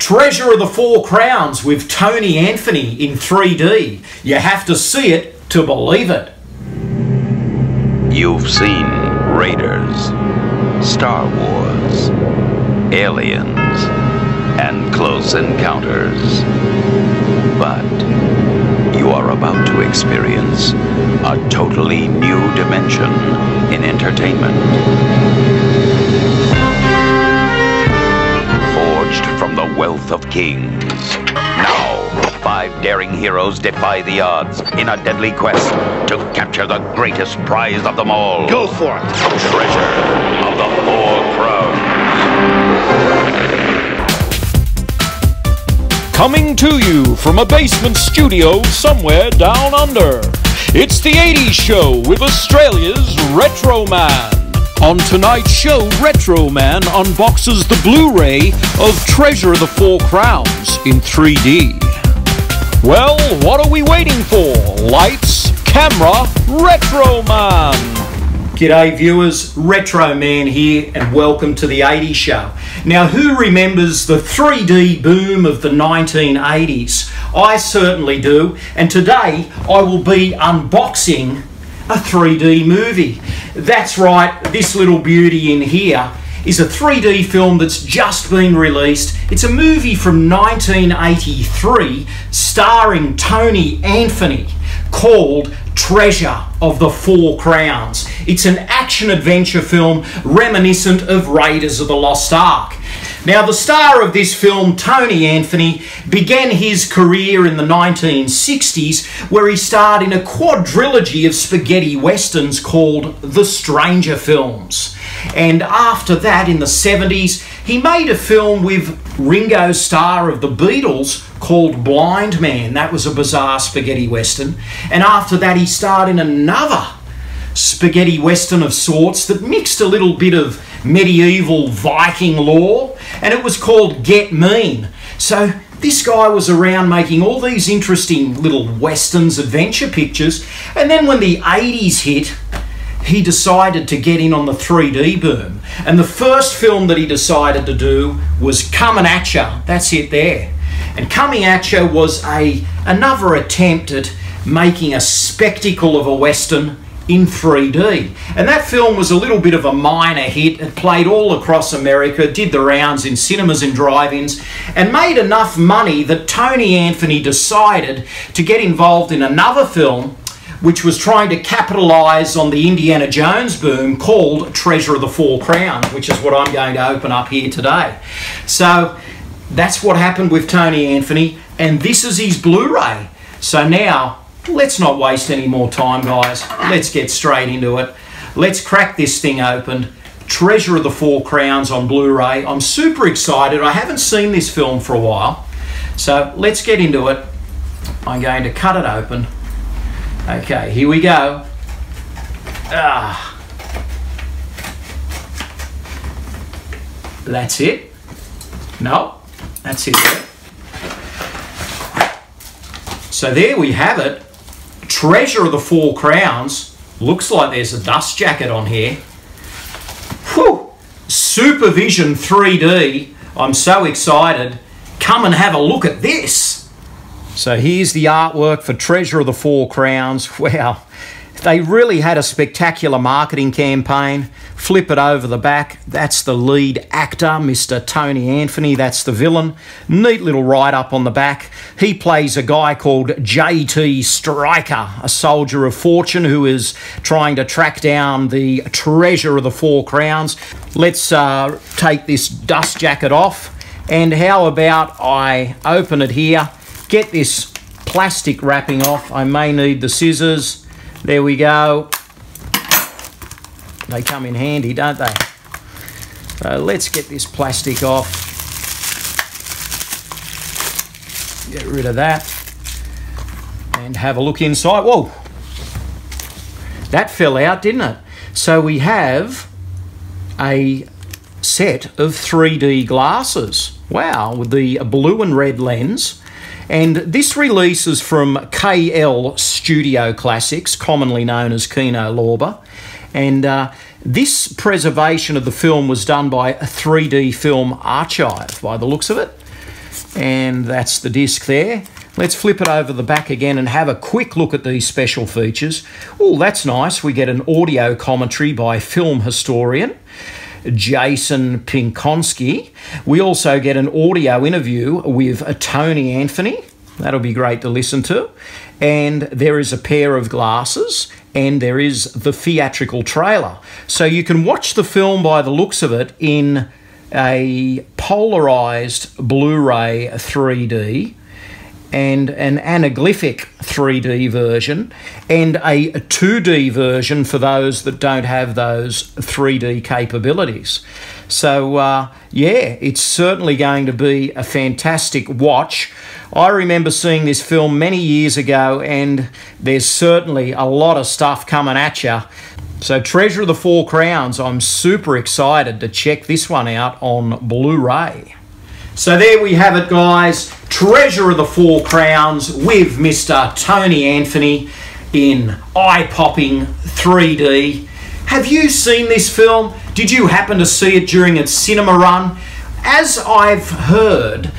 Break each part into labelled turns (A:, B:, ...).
A: Treasure of the Four Crowns with Tony Anthony in 3D. You have to see it to believe it.
B: You've seen Raiders, Star Wars, Aliens, and Close Encounters. But you are about to experience a totally new dimension in entertainment. Forged from the wealth of kings. Now, 5 daring heroes defy the odds in a deadly quest to capture the greatest prize of them all.
C: Go for it!
B: Treasure of the Four Crowns.
D: Coming to you from a basement studio somewhere down under, it's the 80s Show with Australia's Retro Man. On tonight's show, Retro Man unboxes the Blu-ray of Treasure of the Four Crowns in 3D. Well, what are we waiting for? Lights, camera, Retro Man!
A: G'day viewers, Retro Man here and welcome to the 80s Show. Now, who remembers the 3D boom of the 1980s? I certainly do, and today I will be unboxing a 3D movie. That's right, this little beauty in here is a 3D film that's just been released. It's a movie from 1983 starring Tony Anthony called Treasure of the Four Crowns. It's an action-adventure film reminiscent of Raiders of the Lost Ark. Now, the star of this film, Tony Anthony, began his career in the 1960s where he starred in a quadrilogy of spaghetti westerns called The Stranger Films. And after that, in the 70s, he made a film with Ringo Starr of the Beatles called Blind Man. That was a bizarre spaghetti western. And after that, he starred in another spaghetti western of sorts that mixed a little bit of medieval Viking lore, and it was called Get Mean. So this guy was around making all these interesting little westerns, adventure pictures, and then when the 80s hit, he decided to get in on the 3D boom. And the first film that he decided to do was Comin' At Ya. That's it there. And Comin' At Ya was another attempt at making a spectacle of a western in 3D. And that film was a little bit of a minor hit. It played all across America, did the rounds in cinemas and drive-ins, and made enough money that Tony Anthony decided to get involved in another film which was trying to capitalise on the Indiana Jones boom called Treasure of the Four Crowns, which is what I'm going to open up here today. So that's what happened with Tony Anthony, and this is his Blu-ray. So now, let's not waste any more time, guys. Let's get straight into it. Let's crack this thing open. Treasure of the Four Crowns on Blu-ray. I'm super excited. I haven't seen this film for a while. So let's get into it. I'm going to cut it open. Okay, here we go. That's it. No, that's it there. So there we have it. Treasure of the Four Crowns. Looks like there's a dust jacket on here. Whew! Supervision 3D. I'm so excited. Come and have a look at this. So here's the artwork for Treasure of the Four Crowns. Wow, they really had a spectacular marketing campaign. Flip it over the back. That's the lead actor, Mr. Tony Anthony. That's the villain. Neat little write-up on the back. He plays a guy called J.T. Stryker, a soldier of fortune who is trying to track down the Treasure of the Four Crowns. Let's take this dust jacket off. And how about I open it here, get this plastic wrapping off. I may need the scissors. There we go. They come in handy, don't they? So let's get this plastic off. Get rid of that. And have a look inside. Whoa! That fell out, didn't it? So we have a set of 3D glasses. Wow, with the blue and red lens. And this release is from KL Studio Classics, commonly known as Kino Lorber. And this preservation of the film was done by a 3D Film Archive, by the looks of it. And that's the disc there. Let's flip it over the back again and have a quick look at these special features. Oh, that's nice. We get an audio commentary by film historian Jason Pinkonski. We also get an audio interview with Tony Anthony. That'll be great to listen to. And there is a pair of glasses, and there is the theatrical trailer. So you can watch the film by the looks of it in a polarized Blu-ray 3D and an anaglyphic 3D version and a 2D version for those that don't have those 3D capabilities. So, yeah, it's certainly going to be a fantastic watch. I remember seeing this film many years ago, and there's certainly a lot of stuff coming at you. So Treasure of the Four Crowns, I'm super excited to check this one out on Blu-ray. So there we have it, guys. Treasure of the Four Crowns with Mr. Tony Anthony in eye-popping 3D. Have you seen this film? Did you happen to see it during its cinema run? As I've heard,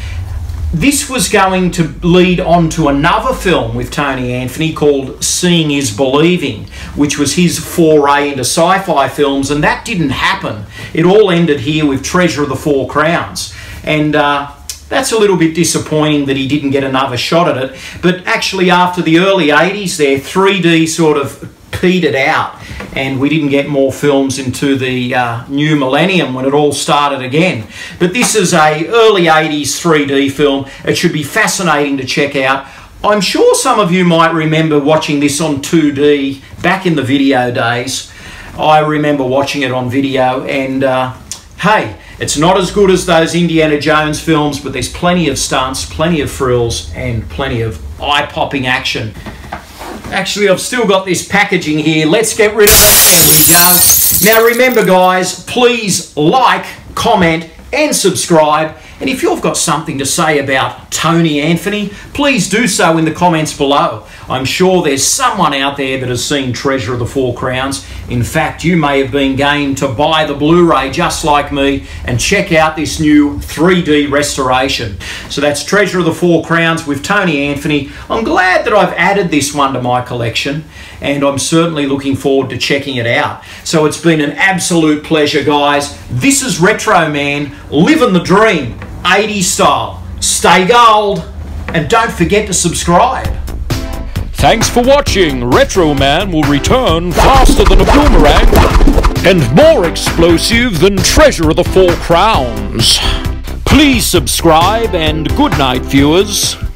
A: this was going to lead on to another film with Tony Anthony called Seeing is Believing, which was his foray into sci-fi films, and that didn't happen. It all ended here with Treasure of the Four Crowns. And that's a little bit disappointing that he didn't get another shot at it. But actually, after the early 80s there, 3D sort of petered out, and we didn't get more films into the new millennium when it all started again. But this is a early 80s 3D film. It should be fascinating to check out. I'm sure some of you might remember watching this on 2D back in the video days. I remember watching it on video, and hey, it's not as good as those Indiana Jones films, but there's plenty of stunts, plenty of frills, and plenty of eye-popping action. Actually, I've still got this packaging here. Let's get rid of it. There we go. Now remember, guys, please like, comment, and subscribe. And if you've got something to say about Tony Anthony, please do so in the comments below. I'm sure there's someone out there that has seen Treasure of the Four Crowns. In fact, you may have been game to buy the Blu-ray just like me and check out this new 3D restoration. So that's Treasure of the Four Crowns with Tony Anthony. I'm glad that I've added this one to my collection, and I'm certainly looking forward to checking it out. So it's been an absolute pleasure, guys. This is Retro Man, living the dream, 80s style. Stay gold, and don't forget to subscribe.
D: Thanks for watching. Retro Man will return faster than a boomerang and more explosive than Treasure of the Four Crowns. Please subscribe, and good night, viewers.